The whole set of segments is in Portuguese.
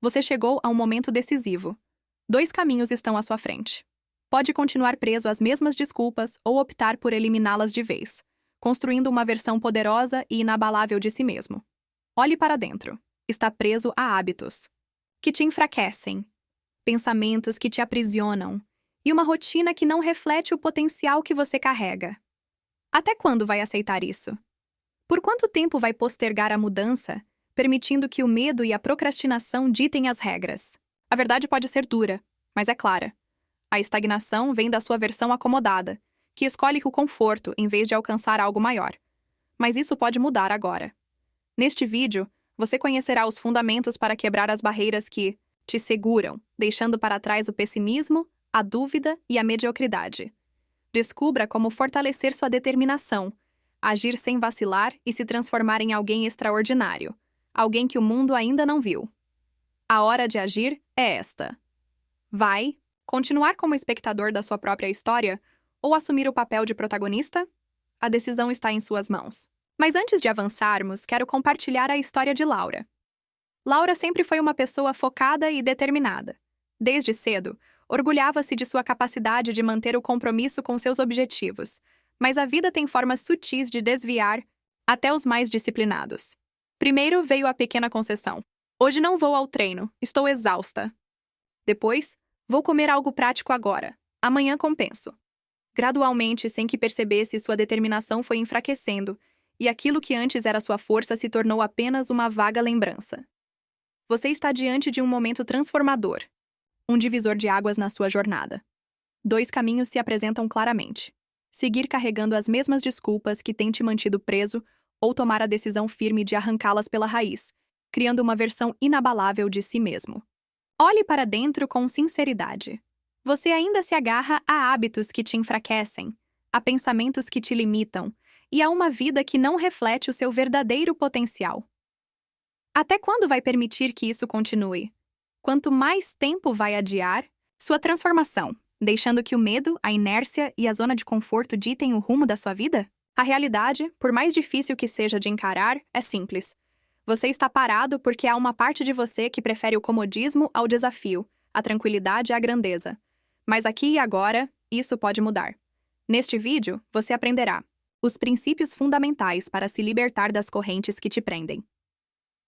Você chegou a um momento decisivo. 2 caminhos estão à sua frente. Pode continuar preso às mesmas desculpas ou optar por eliminá-las de vez, construindo uma versão poderosa e inabalável de si mesmo. Olhe para dentro. Está preso a hábitos que te enfraquecem, pensamentos que te aprisionam e uma rotina que não reflete o potencial que você carrega. Até quando vai aceitar isso? Por quanto tempo vai postergar a mudança, permitindo que o medo e a procrastinação ditem as regras? A verdade pode ser dura, mas é clara. A estagnação vem da sua versão acomodada, que escolhe o conforto em vez de alcançar algo maior. Mas isso pode mudar agora. Neste vídeo, você conhecerá os fundamentos para quebrar as barreiras que te seguram, deixando para trás o pessimismo, a dúvida e a mediocridade. Descubra como fortalecer sua determinação, agir sem vacilar e se transformar em alguém extraordinário, alguém que o mundo ainda não viu. A hora de agir é esta. Vai continuar como espectador da sua própria história ou assumir o papel de protagonista? A decisão está em suas mãos. Mas antes de avançarmos, quero compartilhar a história de Laura. Laura sempre foi uma pessoa focada e determinada. Desde cedo, orgulhava-se de sua capacidade de manter o compromisso com seus objetivos, mas a vida tem formas sutis de desviar até os mais disciplinados. Primeiro veio a pequena concessão. Hoje não vou ao treino, estou exausta. Depois, vou comer algo prático agora. Amanhã compenso. Gradualmente, sem que percebesse, sua determinação foi enfraquecendo, e aquilo que antes era sua força se tornou apenas uma vaga lembrança. Você está diante de um momento transformador, um divisor de águas na sua jornada. 2 caminhos se apresentam claramente. Seguir carregando as mesmas desculpas que têm te mantido preso ou tomar a decisão firme de arrancá-las pela raiz, criando uma versão inabalável de si mesmo. Olhe para dentro com sinceridade. Você ainda se agarra a hábitos que te enfraquecem, a pensamentos que te limitam e a uma vida que não reflete o seu verdadeiro potencial. Até quando vai permitir que isso continue? Quanto mais tempo vai adiar sua transformação, deixando que o medo, a inércia e a zona de conforto ditem o rumo da sua vida? A realidade, por mais difícil que seja de encarar, é simples. Você está parado porque há uma parte de você que prefere o comodismo ao desafio, a tranquilidade à grandeza. Mas aqui e agora, isso pode mudar. Neste vídeo, você aprenderá os princípios fundamentais para se libertar das correntes que te prendem.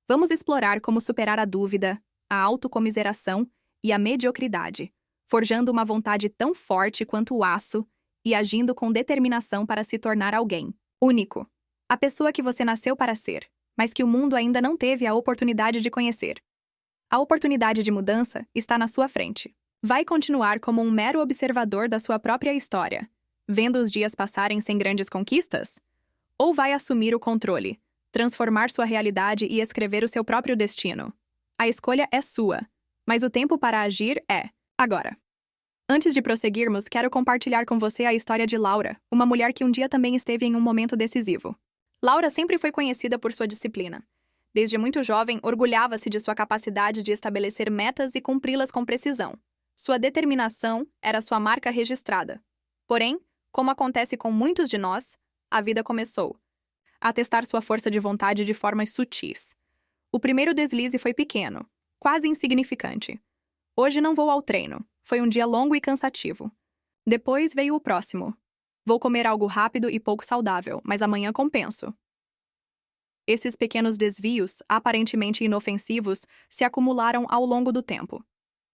Vamos explorar como superar a dúvida, a autocomiseração e a mediocridade, forjando uma vontade tão forte quanto o aço e agindo com determinação para se tornar alguém único. A pessoa que você nasceu para ser, mas que o mundo ainda não teve a oportunidade de conhecer. A oportunidade de mudança está na sua frente. Vai continuar como um mero observador da sua própria história, vendo os dias passarem sem grandes conquistas? Ou vai assumir o controle, transformar sua realidade e escrever o seu próprio destino? A escolha é sua, mas o tempo para agir é agora. Antes de prosseguirmos, quero compartilhar com você a história de Laura, uma mulher que um dia também esteve em um momento decisivo. Laura sempre foi conhecida por sua disciplina. Desde muito jovem, orgulhava-se de sua capacidade de estabelecer metas e cumpri-las com precisão. Sua determinação era sua marca registrada. Porém, como acontece com muitos de nós, a vida começou a testar sua força de vontade de formas sutis. O primeiro deslize foi pequeno, quase insignificante. Hoje não vou ao treino. Foi um dia longo e cansativo. Depois veio o próximo. Vou comer algo rápido e pouco saudável, mas amanhã compenso. Esses pequenos desvios, aparentemente inofensivos, se acumularam ao longo do tempo.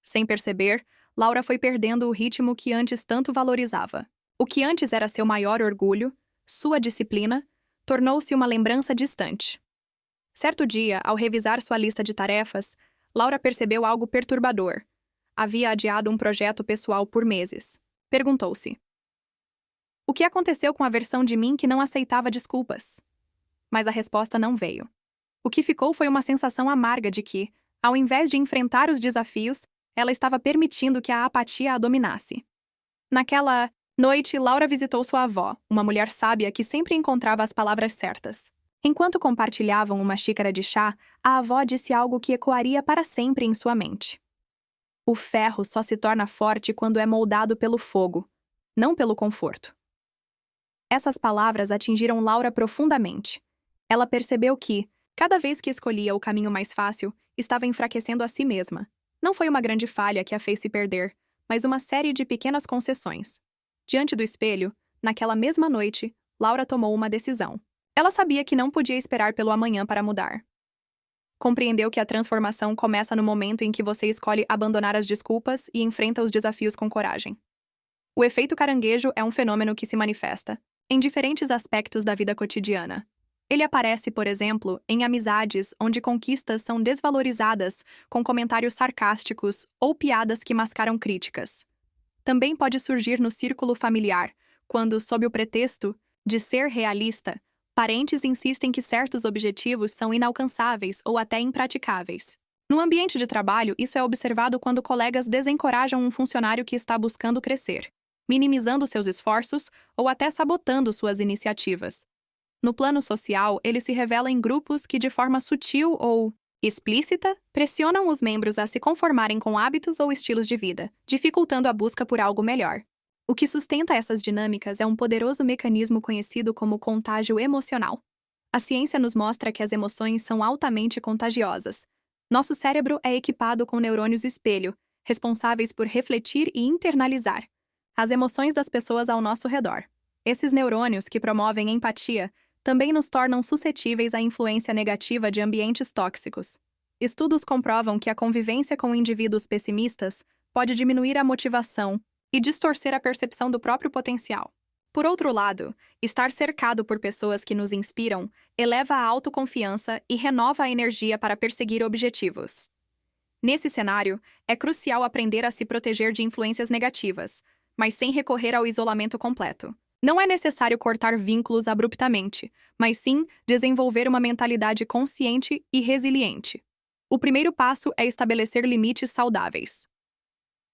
Sem perceber, Laura foi perdendo o ritmo que antes tanto valorizava. O que antes era seu maior orgulho, sua disciplina, tornou-se uma lembrança distante. Certo dia, ao revisar sua lista de tarefas, Laura percebeu algo perturbador. Havia adiado um projeto pessoal por meses. Perguntou-se: o que aconteceu com a versão de mim que não aceitava desculpas? Mas a resposta não veio. O que ficou foi uma sensação amarga de que, ao invés de enfrentar os desafios, ela estava permitindo que a apatia a dominasse. Naquela noite, Laura visitou sua avó, uma mulher sábia que sempre encontrava as palavras certas. Enquanto compartilhavam uma xícara de chá, a avó disse algo que ecoaria para sempre em sua mente. O ferro só se torna forte quando é moldado pelo fogo, não pelo conforto. Essas palavras atingiram Laura profundamente. Ela percebeu que, cada vez que escolhia o caminho mais fácil, estava enfraquecendo a si mesma. Não foi uma grande falha que a fez se perder, mas uma série de pequenas concessões. Diante do espelho, naquela mesma noite, Laura tomou uma decisão. Ela sabia que não podia esperar pelo amanhã para mudar. Compreendeu que a transformação começa no momento em que você escolhe abandonar as desculpas e enfrenta os desafios com coragem. O efeito caranguejo é um fenômeno que se manifesta em diferentes aspectos da vida cotidiana. Ele aparece, por exemplo, em amizades onde conquistas são desvalorizadas com comentários sarcásticos ou piadas que mascaram críticas. Também pode surgir no círculo familiar, quando, sob o pretexto de ser realista, parentes insistem que certos objetivos são inalcançáveis ou até impraticáveis. No ambiente de trabalho, isso é observado quando colegas desencorajam um funcionário que está buscando crescer, minimizando seus esforços ou até sabotando suas iniciativas. No plano social, ele se revela em grupos que, de forma sutil ou explícita, pressionam os membros a se conformarem com hábitos ou estilos de vida, dificultando a busca por algo melhor. O que sustenta essas dinâmicas é um poderoso mecanismo conhecido como contágio emocional. A ciência nos mostra que as emoções são altamente contagiosas. Nosso cérebro é equipado com neurônios espelho, responsáveis por refletir e internalizar as emoções das pessoas ao nosso redor. Esses neurônios, que promovem empatia, também nos tornam suscetíveis à influência negativa de ambientes tóxicos. Estudos comprovam que a convivência com indivíduos pessimistas pode diminuir a motivação e distorcer a percepção do próprio potencial. Por outro lado, estar cercado por pessoas que nos inspiram eleva a autoconfiança e renova a energia para perseguir objetivos. Nesse cenário, é crucial aprender a se proteger de influências negativas, mas sem recorrer ao isolamento completo. Não é necessário cortar vínculos abruptamente, mas sim desenvolver uma mentalidade consciente e resiliente. O primeiro passo é estabelecer limites saudáveis.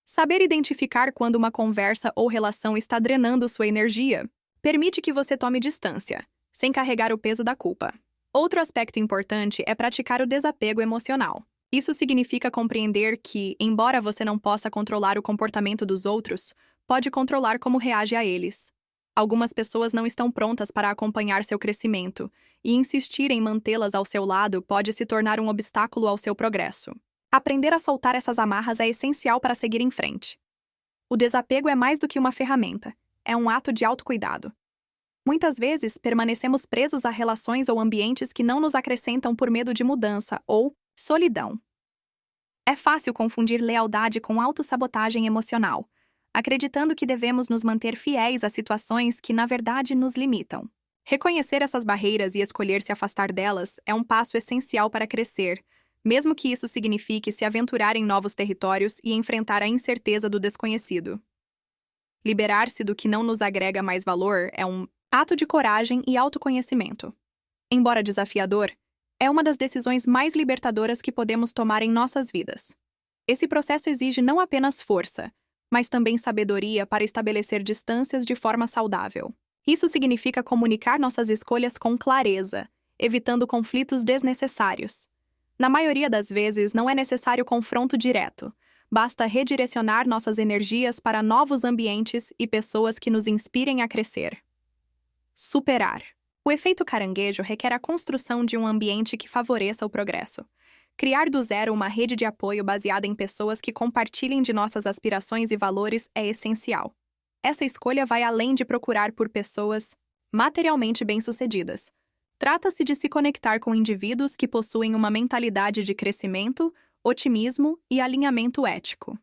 Saber identificar quando uma conversa ou relação está drenando sua energia permite que você tome distância, sem carregar o peso da culpa. Outro aspecto importante é praticar o desapego emocional. Isso significa compreender que, embora você não possa controlar o comportamento dos outros, pode controlar como reage a eles. Algumas pessoas não estão prontas para acompanhar seu crescimento, e insistir em mantê-las ao seu lado pode se tornar um obstáculo ao seu progresso. Aprender a soltar essas amarras é essencial para seguir em frente. O desapego é mais do que uma ferramenta, é um ato de autocuidado. Muitas vezes, permanecemos presos a relações ou ambientes que não nos acrescentam por medo de mudança ou solidão. É fácil confundir lealdade com autossabotagem emocional, acreditando que devemos nos manter fiéis a situações que, na verdade, nos limitam. Reconhecer essas barreiras e escolher se afastar delas é um passo essencial para crescer, mesmo que isso signifique se aventurar em novos territórios e enfrentar a incerteza do desconhecido. Liberar-se do que não nos agrega mais valor é um ato de coragem e autoconhecimento. Embora desafiador, é uma das decisões mais libertadoras que podemos tomar em nossas vidas. Esse processo exige não apenas força, mas também sabedoria para estabelecer distâncias de forma saudável. Isso significa comunicar nossas escolhas com clareza, evitando conflitos desnecessários. Na maioria das vezes, não é necessário confronto direto. Basta redirecionar nossas energias para novos ambientes e pessoas que nos inspirem a crescer. Superar. O efeito caranguejo requer a construção de um ambiente que favoreça o progresso. Criar do zero uma rede de apoio baseada em pessoas que compartilhem de nossas aspirações e valores é essencial. Essa escolha vai além de procurar por pessoas materialmente bem-sucedidas. Trata-se de se conectar com indivíduos que possuem uma mentalidade de crescimento, otimismo e alinhamento ético.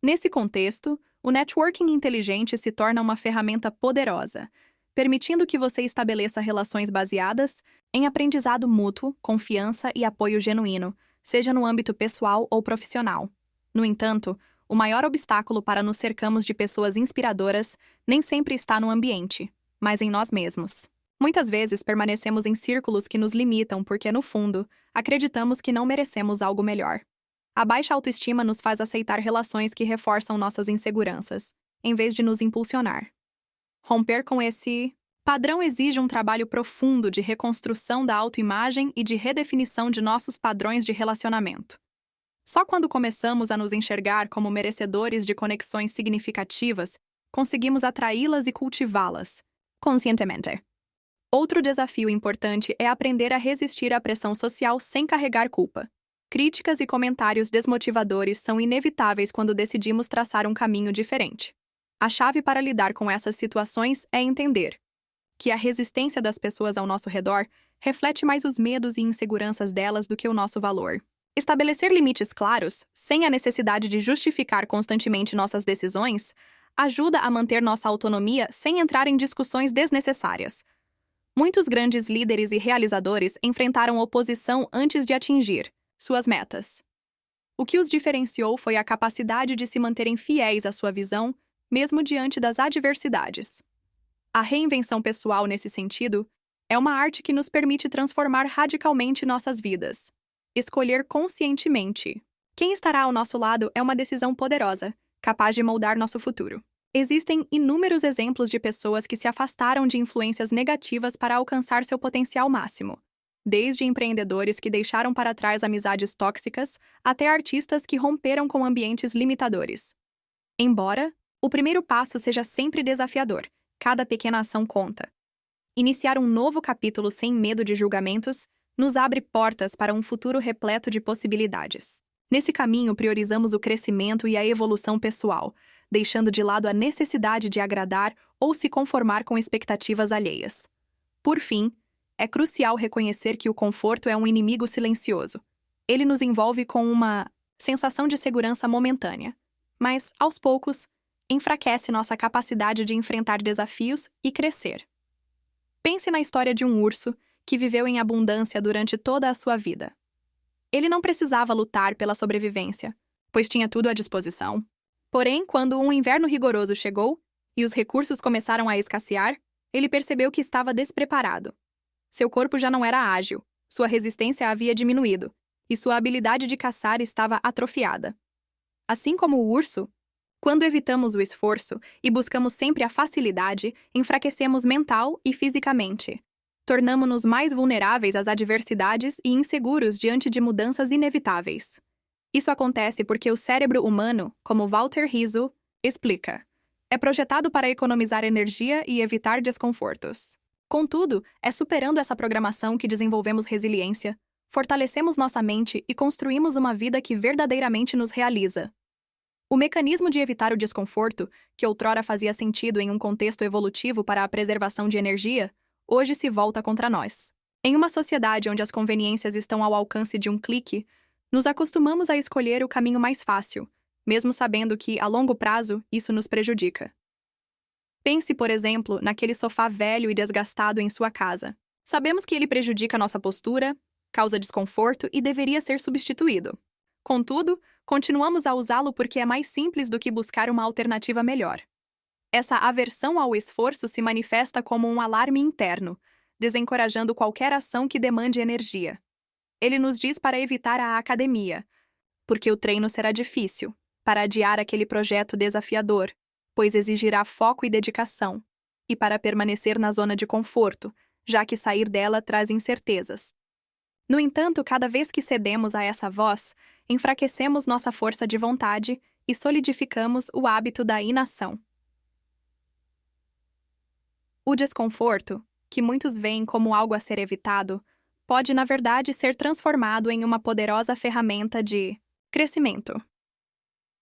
Nesse contexto, o networking inteligente se torna uma ferramenta poderosa, permitindo que você estabeleça relações baseadas em aprendizado mútuo, confiança e apoio genuíno, seja no âmbito pessoal ou profissional. No entanto, o maior obstáculo para nos cercarmos de pessoas inspiradoras nem sempre está no ambiente, mas em nós mesmos. Muitas vezes permanecemos em círculos que nos limitam porque, no fundo, acreditamos que não merecemos algo melhor. A baixa autoestima nos faz aceitar relações que reforçam nossas inseguranças, em vez de nos impulsionar. Romper com esse padrão exige um trabalho profundo de reconstrução da autoimagem e de redefinição de nossos padrões de relacionamento. Só quando começamos a nos enxergar como merecedores de conexões significativas, conseguimos atraí-las e cultivá-las conscientemente. Outro desafio importante é aprender a resistir à pressão social sem carregar culpa. Críticas e comentários desmotivadores são inevitáveis quando decidimos traçar um caminho diferente. A chave para lidar com essas situações é entender que a resistência das pessoas ao nosso redor reflete mais os medos e inseguranças delas do que o nosso valor. Estabelecer limites claros, sem a necessidade de justificar constantemente nossas decisões, ajuda a manter nossa autonomia sem entrar em discussões desnecessárias. Muitos grandes líderes e realizadores enfrentaram oposição antes de atingir suas metas. O que os diferenciou foi a capacidade de se manterem fiéis à sua visão, mesmo diante das adversidades. A reinvenção pessoal, nesse sentido, é uma arte que nos permite transformar radicalmente nossas vidas. Escolher conscientemente quem estará ao nosso lado é uma decisão poderosa, capaz de moldar nosso futuro. Existem inúmeros exemplos de pessoas que se afastaram de influências negativas para alcançar seu potencial máximo, desde empreendedores que deixaram para trás amizades tóxicas até artistas que romperam com ambientes limitadores. Embora o primeiro passo seja sempre desafiador, cada pequena ação conta. Iniciar um novo capítulo sem medo de julgamentos nos abre portas para um futuro repleto de possibilidades. Nesse caminho, priorizamos o crescimento e a evolução pessoal, deixando de lado a necessidade de agradar ou se conformar com expectativas alheias. Por fim, é crucial reconhecer que o conforto é um inimigo silencioso. Ele nos envolve com uma sensação de segurança momentânea, mas, aos poucos, enfraquece nossa capacidade de enfrentar desafios e crescer. Pense na história de um urso que viveu em abundância durante toda a sua vida. Ele não precisava lutar pela sobrevivência, pois tinha tudo à disposição. Porém, quando um inverno rigoroso chegou e os recursos começaram a escassear, ele percebeu que estava despreparado. Seu corpo já não era ágil, sua resistência havia diminuído, e sua habilidade de caçar estava atrofiada. Assim como o urso, quando evitamos o esforço e buscamos sempre a facilidade, enfraquecemos mental e fisicamente. Tornamo-nos mais vulneráveis às adversidades e inseguros diante de mudanças inevitáveis. Isso acontece porque o cérebro humano, como Walter Rizzo explica, é projetado para economizar energia e evitar desconfortos. Contudo, é superando essa programação que desenvolvemos resiliência, fortalecemos nossa mente e construímos uma vida que verdadeiramente nos realiza. O mecanismo de evitar o desconforto, que outrora fazia sentido em um contexto evolutivo para a preservação de energia, hoje se volta contra nós. Em uma sociedade onde as conveniências estão ao alcance de um clique, nos acostumamos a escolher o caminho mais fácil, mesmo sabendo que, a longo prazo, isso nos prejudica. Pense, por exemplo, naquele sofá velho e desgastado em sua casa. Sabemos que ele prejudica nossa postura, causa desconforto e deveria ser substituído. Contudo, continuamos a usá-lo porque é mais simples do que buscar uma alternativa melhor. Essa aversão ao esforço se manifesta como um alarme interno, desencorajando qualquer ação que demande energia. Ele nos diz para evitar a academia, porque o treino será difícil, para adiar aquele projeto desafiador, pois exigirá foco e dedicação, e para permanecer na zona de conforto, já que sair dela traz incertezas. No entanto, cada vez que cedemos a essa voz, enfraquecemos nossa força de vontade e solidificamos o hábito da inação. O desconforto, que muitos veem como algo a ser evitado, pode, na verdade, ser transformado em uma poderosa ferramenta de crescimento.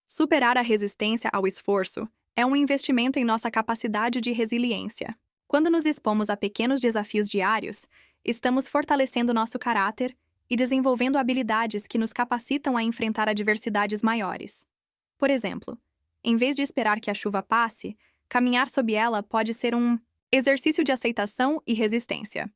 Superar a resistência ao esforço é um investimento em nossa capacidade de resiliência. Quando nos expomos a pequenos desafios diários, estamos fortalecendo nosso caráter e desenvolvendo habilidades que nos capacitam a enfrentar adversidades maiores. Por exemplo, em vez de esperar que a chuva passe, caminhar sob ela pode ser um exercício de aceitação e resistência.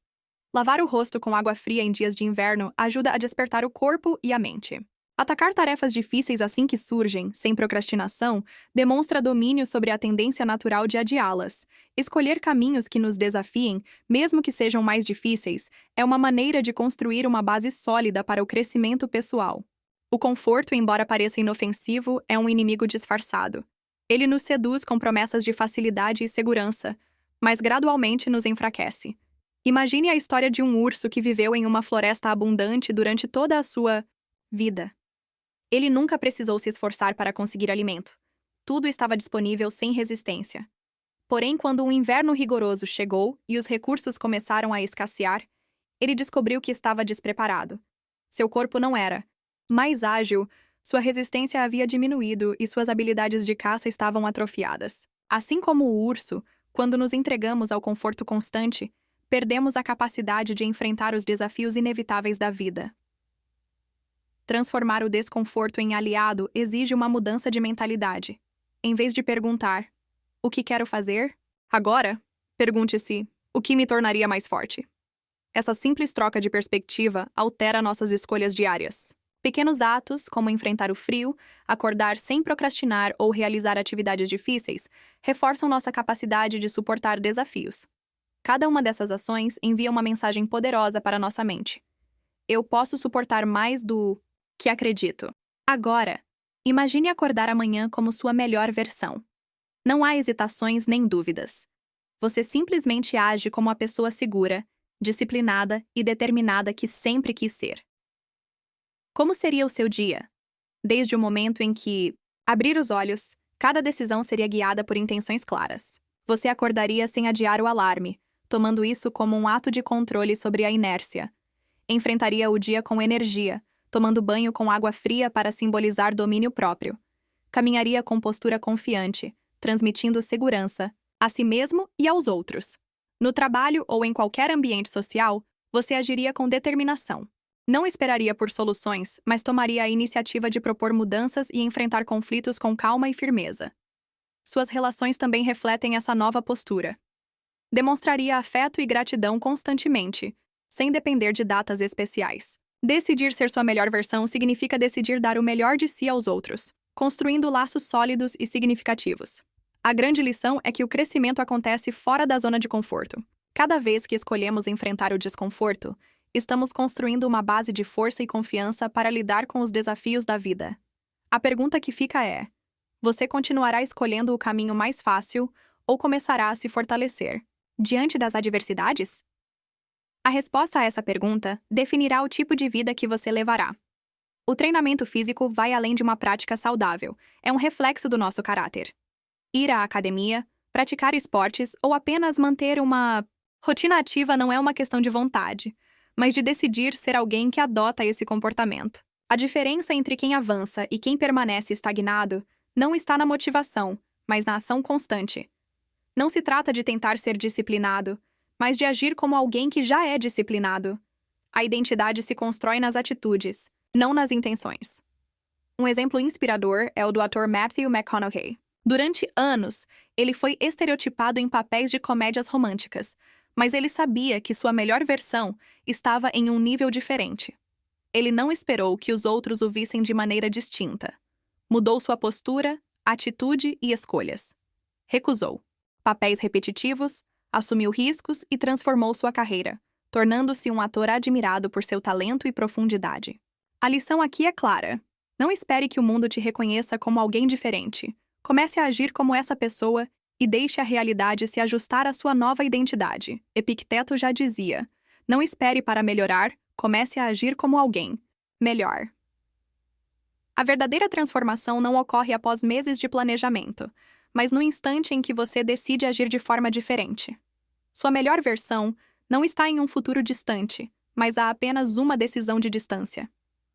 Lavar o rosto com água fria em dias de inverno ajuda a despertar o corpo e a mente. Atacar tarefas difíceis assim que surgem, sem procrastinação, demonstra domínio sobre a tendência natural de adiá-las. Escolher caminhos que nos desafiem, mesmo que sejam mais difíceis, é uma maneira de construir uma base sólida para o crescimento pessoal. O conforto, embora pareça inofensivo, é um inimigo disfarçado. Ele nos seduz com promessas de facilidade e segurança, mas gradualmente nos enfraquece. Imagine a história de um urso que viveu em uma floresta abundante durante toda a sua vida. Ele nunca precisou se esforçar para conseguir alimento. Tudo estava disponível sem resistência. Porém, quando um inverno rigoroso chegou e os recursos começaram a escassear, ele descobriu que estava despreparado. Seu corpo não era, Mais ágil, sua resistência havia diminuído e suas habilidades de caça estavam atrofiadas. Assim como o urso, quando nos entregamos ao conforto constante, perdemos a capacidade de enfrentar os desafios inevitáveis da vida. Transformar o desconforto em aliado exige uma mudança de mentalidade. Em vez de perguntar, o que quero fazer? Agora, pergunte-se, o que me tornaria mais forte? Essa simples troca de perspectiva altera nossas escolhas diárias. Pequenos atos, como enfrentar o frio, acordar sem procrastinar ou realizar atividades difíceis, reforçam nossa capacidade de suportar desafios. Cada uma dessas ações envia uma mensagem poderosa para nossa mente. Eu posso suportar mais do que acredito. Agora, imagine acordar amanhã como sua melhor versão. Não há hesitações nem dúvidas. Você simplesmente age como a pessoa segura, disciplinada e determinada que sempre quis ser. Como seria o seu dia? Desde o momento em que abrir os olhos, cada decisão seria guiada por intenções claras. Você acordaria sem adiar o alarme, tomando isso como um ato de controle sobre a inércia. Enfrentaria o dia com energia, tomando banho com água fria para simbolizar domínio próprio. Caminharia com postura confiante, transmitindo segurança a si mesmo e aos outros. No trabalho ou em qualquer ambiente social, você agiria com determinação. Não esperaria por soluções, mas tomaria a iniciativa de propor mudanças e enfrentar conflitos com calma e firmeza. Suas relações também refletem essa nova postura. Demonstraria afeto e gratidão constantemente, sem depender de datas especiais. Decidir ser sua melhor versão significa decidir dar o melhor de si aos outros, construindo laços sólidos e significativos. A grande lição é que o crescimento acontece fora da zona de conforto. Cada vez que escolhemos enfrentar o desconforto, estamos construindo uma base de força e confiança para lidar com os desafios da vida. A pergunta que fica é: você continuará escolhendo o caminho mais fácil ou começará a se fortalecer diante das adversidades? A resposta a essa pergunta definirá o tipo de vida que você levará. O treinamento físico vai além de uma prática saudável, é um reflexo do nosso caráter. Ir à academia, praticar esportes ou apenas manter uma rotina ativa não é uma questão de vontade, mas de decidir ser alguém que adota esse comportamento. A diferença entre quem avança e quem permanece estagnado não está na motivação, mas na ação constante. Não se trata de tentar ser disciplinado, mas de agir como alguém que já é disciplinado. A identidade se constrói nas atitudes, não nas intenções. Um exemplo inspirador é o do ator Matthew McConaughey. Durante anos, ele foi estereotipado em papéis de comédias românticas, mas ele sabia que sua melhor versão estava em um nível diferente. Ele não esperou que os outros o vissem de maneira distinta. Mudou sua postura, atitude e escolhas. Recusou papéis repetitivos, assumiu riscos e transformou sua carreira, tornando-se um ator admirado por seu talento e profundidade. A lição aqui é clara. Não espere que o mundo te reconheça como alguém diferente. Comece a agir como essa pessoa e deixe a realidade se ajustar à sua nova identidade. Epicteto já dizia: não espere para melhorar, comece a agir como alguém melhor. A verdadeira transformação não ocorre após meses de planejamento, mas no instante em que você decide agir de forma diferente. Sua melhor versão não está em um futuro distante, mas há apenas uma decisão de distância.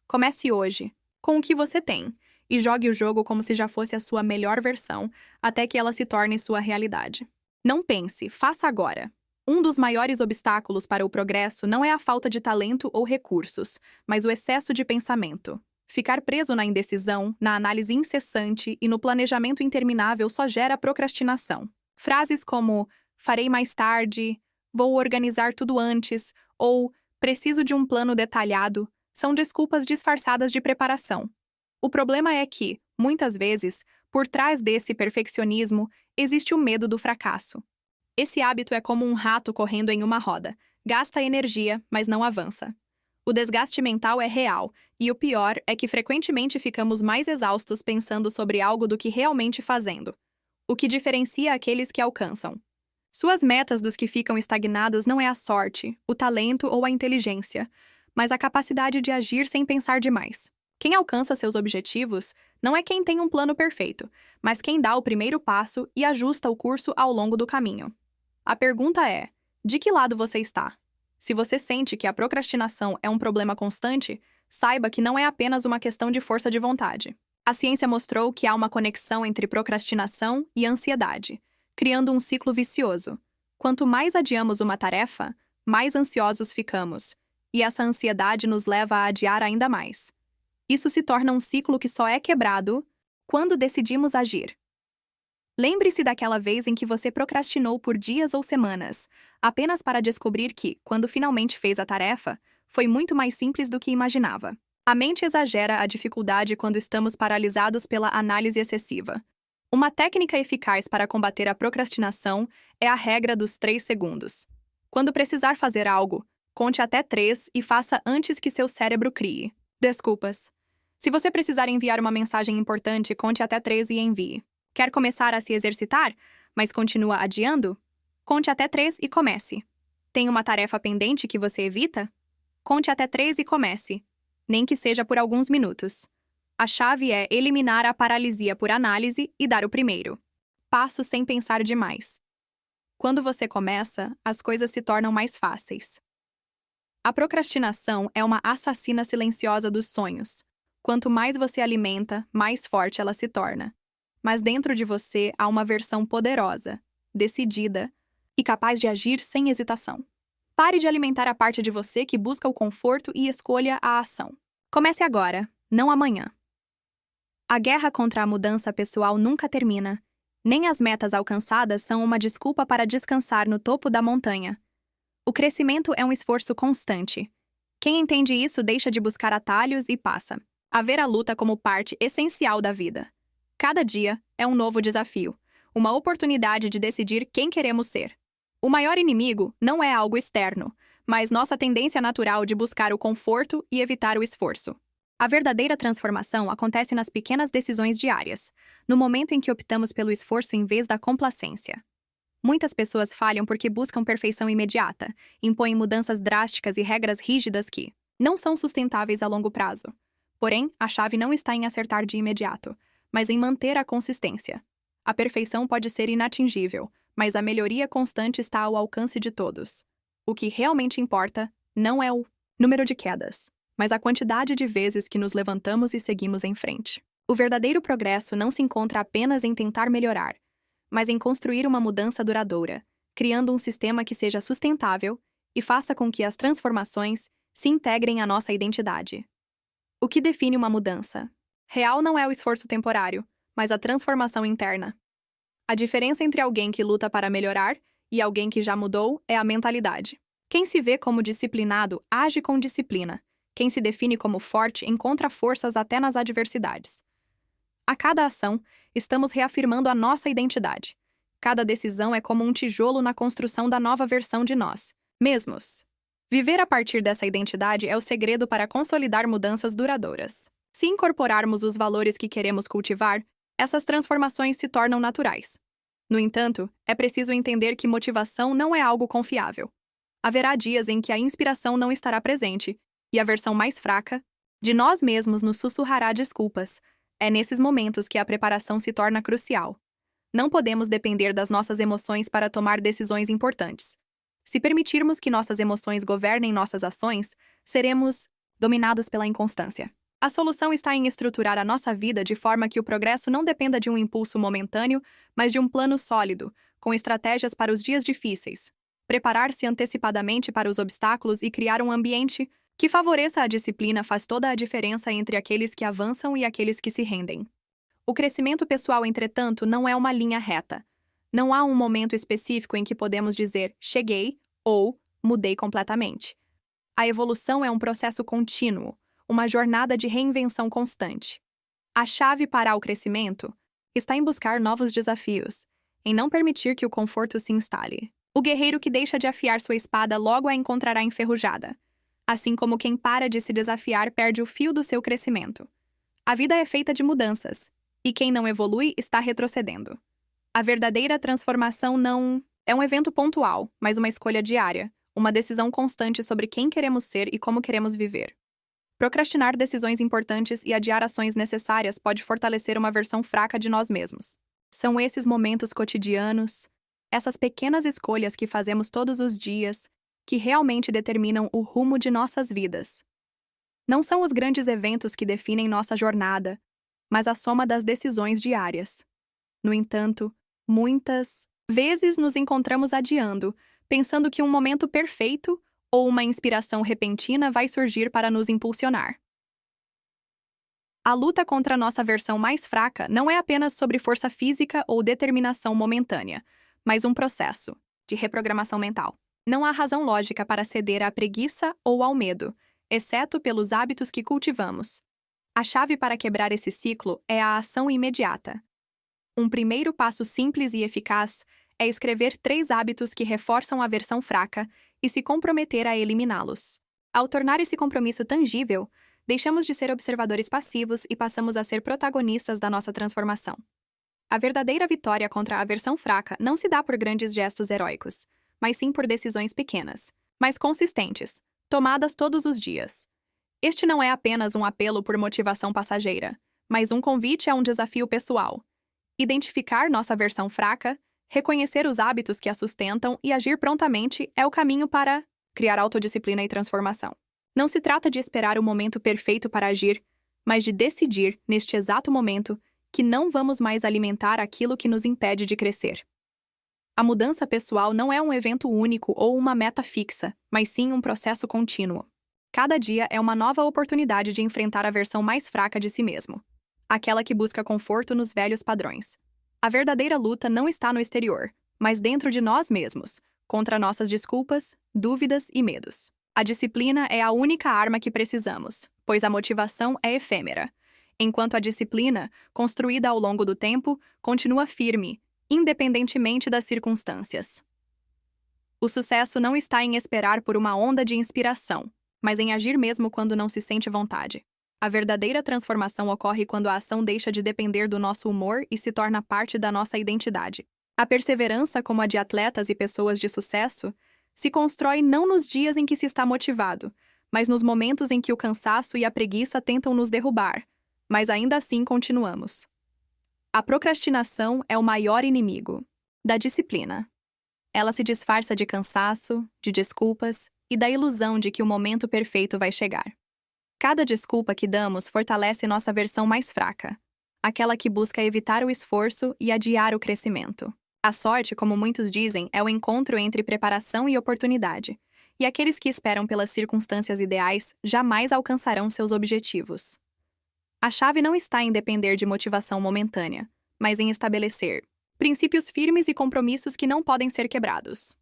Comece hoje, com o que você tem, e jogue o jogo como se já fosse a sua melhor versão, até que ela se torne sua realidade. Não pense, faça agora. Um dos maiores obstáculos para o progresso não é a falta de talento ou recursos, mas o excesso de pensamento. Ficar preso na indecisão, na análise incessante e no planejamento interminável só gera procrastinação. Frases como farei mais tarde, vou organizar tudo antes ou preciso de um plano detalhado são desculpas disfarçadas de preparação. O problema é que, muitas vezes, por trás desse perfeccionismo, existe o medo do fracasso. Esse hábito é como um rato correndo em uma roda. Gasta energia, mas não avança. O desgaste mental é real, e o pior é que frequentemente ficamos mais exaustos pensando sobre algo do que realmente fazendo. O que diferencia aqueles que alcançam. Suas metas dos que ficam estagnados não é a sorte, o talento ou a inteligência, mas a capacidade de agir sem pensar demais. Quem alcança seus objetivos não é quem tem um plano perfeito, mas quem dá o primeiro passo e ajusta o curso ao longo do caminho. A pergunta é: de que lado você está? Se você sente que a procrastinação é um problema constante, saiba que não é apenas uma questão de força de vontade. A ciência mostrou que há uma conexão entre procrastinação e ansiedade, criando um ciclo vicioso. Quanto mais adiamos uma tarefa, mais ansiosos ficamos, e essa ansiedade nos leva a adiar ainda mais. Isso se torna um ciclo que só é quebrado quando decidimos agir. Lembre-se daquela vez em que você procrastinou por dias ou semanas, apenas para descobrir que, quando finalmente fez a tarefa, foi muito mais simples do que imaginava. A mente exagera a dificuldade quando estamos paralisados pela análise excessiva. Uma técnica eficaz para combater a procrastinação é a regra dos 3 segundos. Quando precisar fazer algo, conte até 3 e faça antes que seu cérebro crie desculpas. Se você precisar enviar uma mensagem importante, conte até 3 e envie. Quer começar a se exercitar, mas continua adiando? Conte até 3 e comece. Tem uma tarefa pendente que você evita? Conte até 3 e comece, nem que seja por alguns minutos. A chave é eliminar a paralisia por análise e dar o primeiro passo sem pensar demais. Quando você começa, as coisas se tornam mais fáceis. A procrastinação é uma assassina silenciosa dos sonhos. Quanto mais você alimenta, mais forte ela se torna. Mas dentro de você há uma versão poderosa, decidida e capaz de agir sem hesitação. Pare de alimentar a parte de você que busca o conforto e escolha a ação. Comece agora, não amanhã. A guerra contra a mudança pessoal nunca termina. Nem as metas alcançadas são uma desculpa para descansar no topo da montanha. O crescimento é um esforço constante. Quem entende isso deixa de buscar atalhos e passa a ver a luta como parte essencial da vida. Cada dia é um novo desafio, uma oportunidade de decidir quem queremos ser. O maior inimigo não é algo externo, mas nossa tendência natural de buscar o conforto e evitar o esforço. A verdadeira transformação acontece nas pequenas decisões diárias, no momento em que optamos pelo esforço em vez da complacência. Muitas pessoas falham porque buscam perfeição imediata, impõem mudanças drásticas e regras rígidas que não são sustentáveis a longo prazo. Porém, a chave não está em acertar de imediato, mas em manter a consistência. A perfeição pode ser inatingível, mas a melhoria constante está ao alcance de todos. O que realmente importa não é o número de quedas, mas a quantidade de vezes que nos levantamos e seguimos em frente. O verdadeiro progresso não se encontra apenas em tentar melhorar, mas em construir uma mudança duradoura, criando um sistema que seja sustentável e faça com que as transformações se integrem à nossa identidade. O que define uma mudança? Real não é o esforço temporário, mas a transformação interna. A diferença entre alguém que luta para melhorar e alguém que já mudou é a mentalidade. Quem se vê como disciplinado age com disciplina. Quem se define como forte encontra forças até nas adversidades. A cada ação, estamos reafirmando a nossa identidade. Cada decisão é como um tijolo na construção da nova versão de nós mesmos. Viver a partir dessa identidade é o segredo para consolidar mudanças duradouras. Se incorporarmos os valores que queremos cultivar, essas transformações se tornam naturais. No entanto, é preciso entender que motivação não é algo confiável. Haverá dias em que a inspiração não estará presente, e a versão mais fraca de nós mesmos nos sussurrará desculpas. É nesses momentos que a preparação se torna crucial. Não podemos depender das nossas emoções para tomar decisões importantes. Se permitirmos que nossas emoções governem nossas ações, seremos dominados pela inconstância. A solução está em estruturar a nossa vida de forma que o progresso não dependa de um impulso momentâneo, mas de um plano sólido, com estratégias para os dias difíceis. Preparar-se antecipadamente para os obstáculos e criar um ambiente que favoreça a disciplina faz toda a diferença entre aqueles que avançam e aqueles que se rendem. O crescimento pessoal, entretanto, não é uma linha reta. Não há um momento específico em que podemos dizer cheguei ou mudei completamente. A evolução é um processo contínuo, uma jornada de reinvenção constante. A chave para o crescimento está em buscar novos desafios, em não permitir que o conforto se instale. O guerreiro que deixa de afiar sua espada logo a encontrará enferrujada, assim como quem para de se desafiar perde o fio do seu crescimento. A vida é feita de mudanças, e quem não evolui está retrocedendo. A verdadeira transformação não é um evento pontual, mas uma escolha diária, uma decisão constante sobre quem queremos ser e como queremos viver. Procrastinar decisões importantes e adiar ações necessárias pode fortalecer uma versão fraca de nós mesmos. São esses momentos cotidianos, essas pequenas escolhas que fazemos todos os dias, que realmente determinam o rumo de nossas vidas. Não são os grandes eventos que definem nossa jornada, mas a soma das decisões diárias. No entanto, muitas vezes nos encontramos adiando, pensando que um momento perfeito ou uma inspiração repentina vai surgir para nos impulsionar. A luta contra a nossa versão mais fraca não é apenas sobre força física ou determinação momentânea, mas um processo de reprogramação mental. Não há razão lógica para ceder à preguiça ou ao medo, exceto pelos hábitos que cultivamos. A chave para quebrar esse ciclo é a ação imediata. Um primeiro passo simples e eficaz é escrever 3 hábitos que reforçam a versão fraca e se comprometer a eliminá-los. Ao tornar esse compromisso tangível, deixamos de ser observadores passivos e passamos a ser protagonistas da nossa transformação. A verdadeira vitória contra a versão fraca não se dá por grandes gestos heróicos, mas sim por decisões pequenas, mas consistentes, tomadas todos os dias. Este não é apenas um apelo por motivação passageira, mas um convite a um desafio pessoal. Identificar nossa versão fraca, reconhecer os hábitos que a sustentam e agir prontamente é o caminho para criar autodisciplina e transformação. Não se trata de esperar o momento perfeito para agir, mas de decidir, neste exato momento, que não vamos mais alimentar aquilo que nos impede de crescer. A mudança pessoal não é um evento único ou uma meta fixa, mas sim um processo contínuo. Cada dia é uma nova oportunidade de enfrentar a versão mais fraca de si mesmo, aquela que busca conforto nos velhos padrões. A verdadeira luta não está no exterior, mas dentro de nós mesmos, contra nossas desculpas, dúvidas e medos. A disciplina é a única arma que precisamos, pois a motivação é efêmera, enquanto a disciplina, construída ao longo do tempo, continua firme, independentemente das circunstâncias. O sucesso não está em esperar por uma onda de inspiração, mas em agir mesmo quando não se sente vontade. A verdadeira transformação ocorre quando a ação deixa de depender do nosso humor e se torna parte da nossa identidade. A perseverança, como a de atletas e pessoas de sucesso, se constrói não nos dias em que se está motivado, mas nos momentos em que o cansaço e a preguiça tentam nos derrubar, mas ainda assim continuamos. A procrastinação é o maior inimigo da disciplina. Ela se disfarça de cansaço, de desculpas e da ilusão de que o momento perfeito vai chegar. Cada desculpa que damos fortalece nossa versão mais fraca, aquela que busca evitar o esforço e adiar o crescimento. A sorte, como muitos dizem, é o encontro entre preparação e oportunidade, e aqueles que esperam pelas circunstâncias ideais jamais alcançarão seus objetivos. A chave não está em depender de motivação momentânea, mas em estabelecer princípios firmes e compromissos que não podem ser quebrados.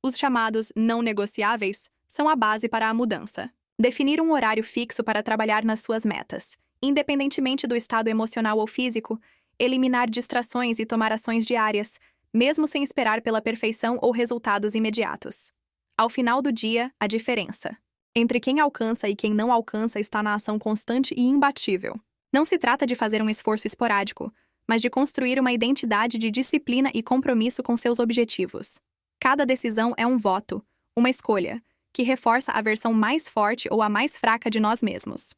Os chamados não negociáveis são a base para a mudança. Definir um horário fixo para trabalhar nas suas metas, independentemente do estado emocional ou físico, eliminar distrações e tomar ações diárias, mesmo sem esperar pela perfeição ou resultados imediatos. Ao final do dia, a diferença entre quem alcança e quem não alcança está na ação constante e imbatível. Não se trata de fazer um esforço esporádico, mas de construir uma identidade de disciplina e compromisso com seus objetivos. Cada decisão é um voto, uma escolha, que reforça a versão mais forte ou a mais fraca de nós mesmos.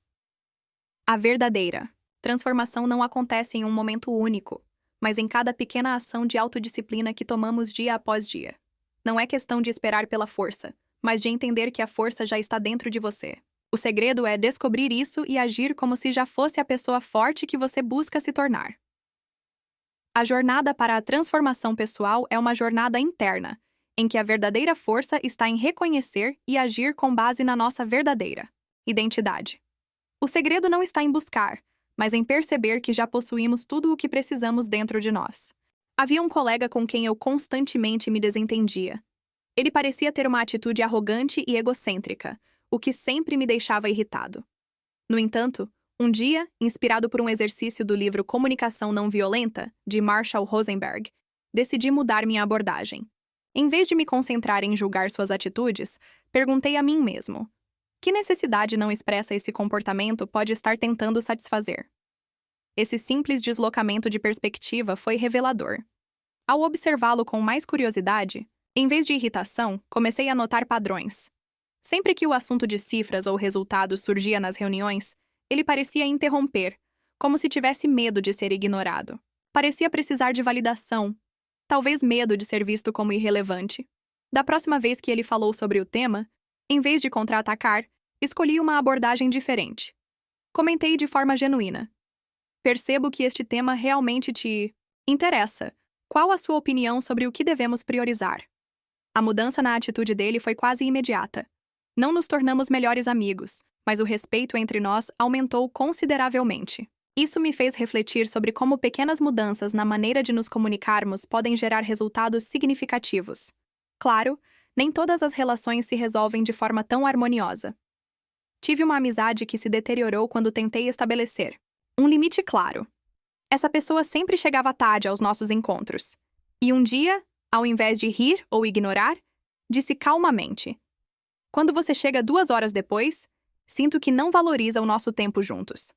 A verdadeira transformação não acontece em um momento único, mas em cada pequena ação de autodisciplina que tomamos dia após dia. Não é questão de esperar pela força, mas de entender que a força já está dentro de você. O segredo é descobrir isso e agir como se já fosse a pessoa forte que você busca se tornar. A jornada para a transformação pessoal é uma jornada interna, em que a verdadeira força está em reconhecer e agir com base na nossa verdadeira identidade. O segredo não está em buscar, mas em perceber que já possuímos tudo o que precisamos dentro de nós. Havia um colega com quem eu constantemente me desentendia. Ele parecia ter uma atitude arrogante e egocêntrica, o que sempre me deixava irritado. No entanto, um dia, inspirado por um exercício do livro Comunicação Não Violenta, de Marshall Rosenberg, decidi mudar minha abordagem. Em vez de me concentrar em julgar suas atitudes, perguntei a mim mesmo: que necessidade não expressa esse comportamento pode estar tentando satisfazer? Esse simples deslocamento de perspectiva foi revelador. Ao observá-lo com mais curiosidade, em vez de irritação, comecei a notar padrões. Sempre que o assunto de cifras ou resultados surgia nas reuniões, ele parecia interromper, como se tivesse medo de ser ignorado. Parecia precisar de validação, talvez medo de ser visto como irrelevante. Da próxima vez que ele falou sobre o tema, em vez de contra-atacar, Escolhi uma abordagem diferente. Comentei de forma genuína. Percebo que este tema realmente te interessa. Qual a sua opinião sobre o que devemos priorizar? A mudança na atitude dele foi quase imediata. Não nos tornamos melhores amigos, mas o respeito entre nós aumentou consideravelmente. Isso me fez refletir sobre como pequenas mudanças na maneira de nos comunicarmos podem gerar resultados significativos. Claro, nem todas as relações se resolvem de forma tão harmoniosa. Tive uma amizade que se deteriorou quando tentei estabelecer um limite claro. Essa pessoa sempre chegava tarde aos nossos encontros. E um dia, ao invés de rir ou ignorar, disse calmamente: "Quando você chega 2 horas depois, sinto que não valoriza o nosso tempo juntos."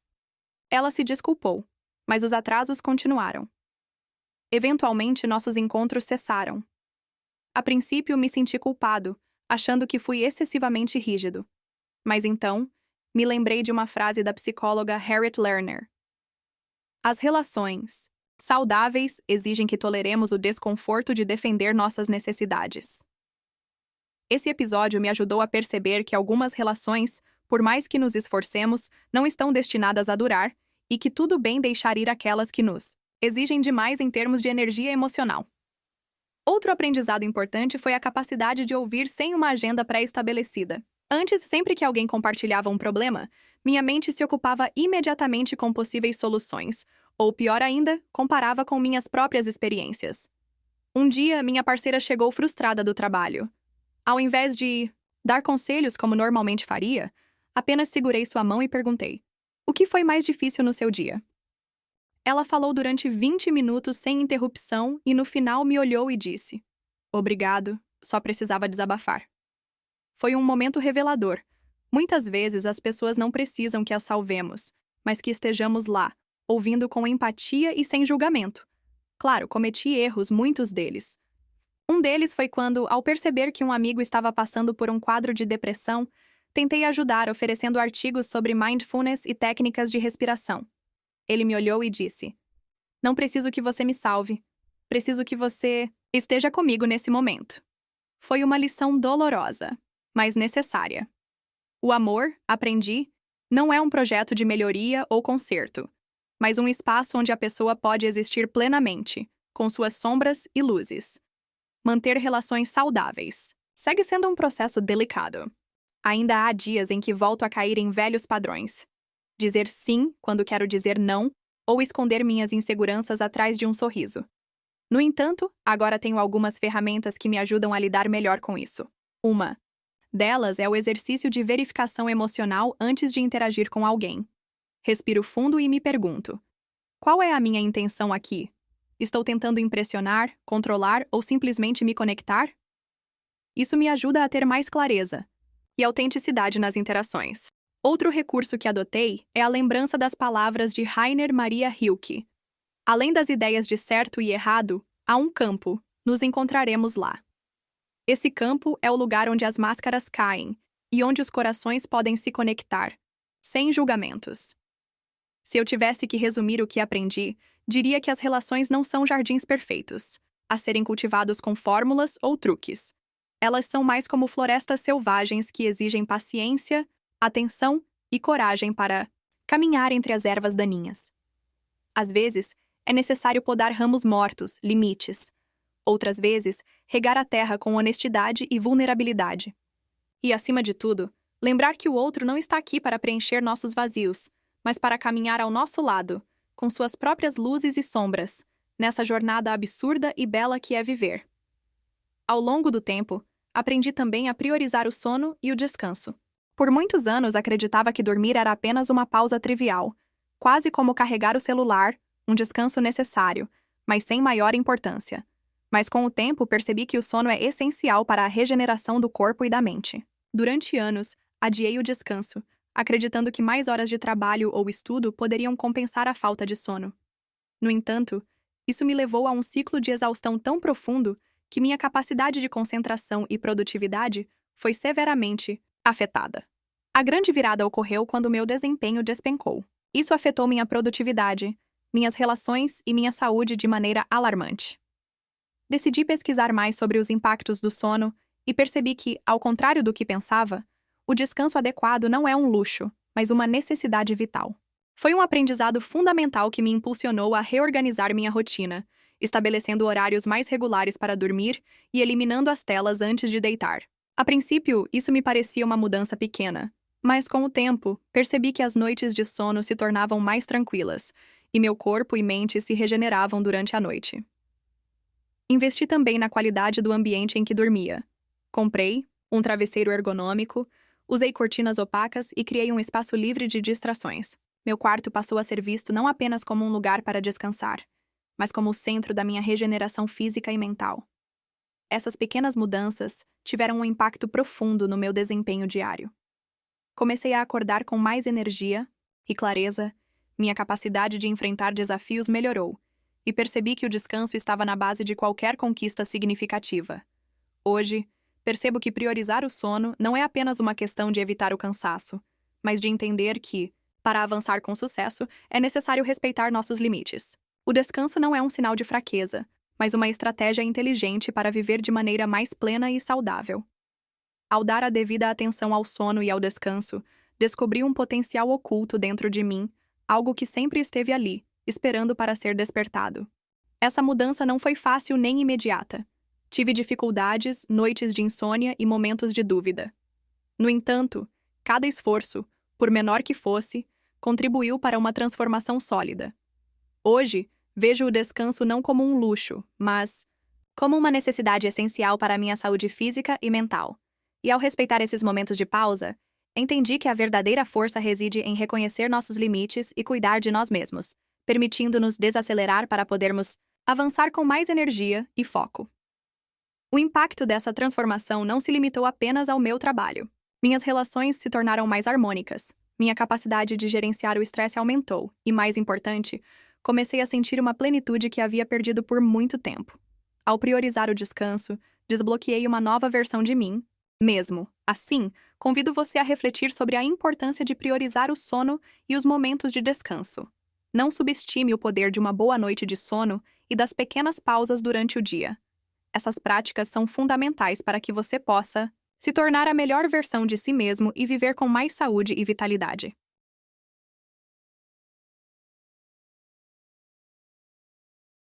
Ela se desculpou, mas os atrasos continuaram. Eventualmente, nossos encontros cessaram. A princípio, me senti culpado, achando que fui excessivamente rígido. Mas então, me lembrei de uma frase da psicóloga Harriet Lerner. As relações saudáveis exigem que toleremos o desconforto de defender nossas necessidades. Esse episódio me ajudou a perceber que algumas relações, por mais que nos esforcemos, não estão destinadas a durar e que tudo bem deixar ir aquelas que nos exigem demais em termos de energia emocional. Outro aprendizado importante foi a capacidade de ouvir sem uma agenda pré-estabelecida. Antes, sempre que alguém compartilhava um problema, minha mente se ocupava imediatamente com possíveis soluções, ou pior ainda, comparava com minhas próprias experiências. Um dia, minha parceira chegou frustrada do trabalho. Ao invés de dar conselhos como normalmente faria, apenas segurei sua mão e perguntei: "O que foi mais difícil no seu dia?" Ela falou durante 20 minutos sem interrupção e no final me olhou e disse: "Obrigado, só precisava desabafar." Foi um momento revelador. Muitas vezes as pessoas não precisam que as salvemos, mas que estejamos lá, ouvindo com empatia e sem julgamento. Claro, cometi erros, muitos deles. Um deles foi quando, ao perceber que um amigo estava passando por um quadro de depressão, tentei ajudar oferecendo artigos sobre mindfulness e técnicas de respiração. Ele me olhou e disse: "Não preciso que você me salve. Preciso que você esteja comigo nesse momento." Foi uma lição dolorosa, mas necessária. O amor, aprendi, não é um projeto de melhoria ou conserto, mas um espaço onde a pessoa pode existir plenamente, com suas sombras e luzes. Manter relações saudáveis segue sendo um processo delicado. Ainda há dias em que volto a cair em velhos padrões. Dizer sim quando quero dizer não, ou esconder minhas inseguranças atrás de um sorriso. No entanto, agora tenho algumas ferramentas que me ajudam a lidar melhor com isso. Uma delas é o exercício de verificação emocional antes de interagir com alguém. Respiro fundo e me pergunto: qual é a minha intenção aqui? Estou tentando impressionar, controlar ou simplesmente me conectar? Isso me ajuda a ter mais clareza e autenticidade nas interações. Outro recurso que adotei é a lembrança das palavras de Rainer Maria Rilke. Além das ideias de certo e errado, há um campo, nos encontraremos lá. Esse campo é o lugar onde as máscaras caem e onde os corações podem se conectar, sem julgamentos. Se eu tivesse que resumir o que aprendi, diria que as relações não são jardins perfeitos, a serem cultivados com fórmulas ou truques. Elas são mais como florestas selvagens que exigem paciência, atenção e coragem para caminhar entre as ervas daninhas. Às vezes, é necessário podar ramos mortos, limites. Outras vezes, regar a terra com honestidade e vulnerabilidade. E, acima de tudo, lembrar que o outro não está aqui para preencher nossos vazios, mas para caminhar ao nosso lado, com suas próprias luzes e sombras, nessa jornada absurda e bela que é viver. Ao longo do tempo, aprendi também a priorizar o sono e o descanso. Por muitos anos acreditava que dormir era apenas uma pausa trivial, quase como carregar o celular, um descanso necessário, mas sem maior importância. Mas com o tempo percebi que o sono é essencial para a regeneração do corpo e da mente. Durante anos, adiei o descanso, acreditando que mais horas de trabalho ou estudo poderiam compensar a falta de sono. No entanto, isso me levou a um ciclo de exaustão tão profundo que minha capacidade de concentração e produtividade foi severamente afetada. A grande virada ocorreu quando meu desempenho despencou. Isso afetou minha produtividade, minhas relações e minha saúde de maneira alarmante. Decidi pesquisar mais sobre os impactos do sono e percebi que, ao contrário do que pensava, O descanso adequado não é um luxo, mas uma necessidade vital. Foi um aprendizado fundamental que me impulsionou a reorganizar minha rotina, estabelecendo horários mais regulares para dormir e eliminando as telas antes de deitar. A princípio, isso me parecia uma mudança pequena, mas com o tempo, percebi que as noites de sono se tornavam mais tranquilas e meu corpo e mente se regeneravam durante a noite. Investi também na qualidade do ambiente em que dormia. Comprei um travesseiro ergonômico, usei cortinas opacas e criei um espaço livre de distrações. Meu quarto passou a ser visto não apenas como um lugar para descansar, mas como o centro da minha regeneração física e mental. Essas pequenas mudanças tiveram um impacto profundo no meu desempenho diário. Comecei a acordar com mais energia e clareza, minha capacidade de enfrentar desafios melhorou, e percebi que o descanso estava na base de qualquer conquista significativa. Hoje, percebo que priorizar o sono não é apenas uma questão de evitar o cansaço, mas de entender que, para avançar com sucesso, é necessário respeitar nossos limites. O descanso não é um sinal de fraqueza, mas uma estratégia inteligente para viver de maneira mais plena e saudável. Ao dar a devida atenção ao sono e ao descanso, descobri um potencial oculto dentro de mim, algo que sempre esteve ali, esperando para ser despertado. Essa mudança não foi fácil nem imediata. Tive dificuldades, noites de insônia e momentos de dúvida. No entanto, cada esforço, por menor que fosse, contribuiu para uma transformação sólida. Hoje, vejo o descanso não como um luxo, mas como uma necessidade essencial para a minha saúde física e mental. E ao respeitar esses momentos de pausa, entendi que a verdadeira força reside em reconhecer nossos limites e cuidar de nós mesmos, permitindo-nos desacelerar para podermos avançar com mais energia e foco. O impacto dessa transformação não se limitou apenas ao meu trabalho. Minhas relações se tornaram mais harmônicas, minha capacidade de gerenciar o estresse aumentou e, mais importante, comecei a sentir uma plenitude que havia perdido por muito tempo. Ao priorizar o descanso, desbloqueei uma nova versão de mim mesmo. Assim, convido você a refletir sobre a importância de priorizar o sono e os momentos de descanso. Não subestime o poder de uma boa noite de sono e das pequenas pausas durante o dia. Essas práticas são fundamentais para que você possa se tornar a melhor versão de si mesmo e viver com mais saúde e vitalidade.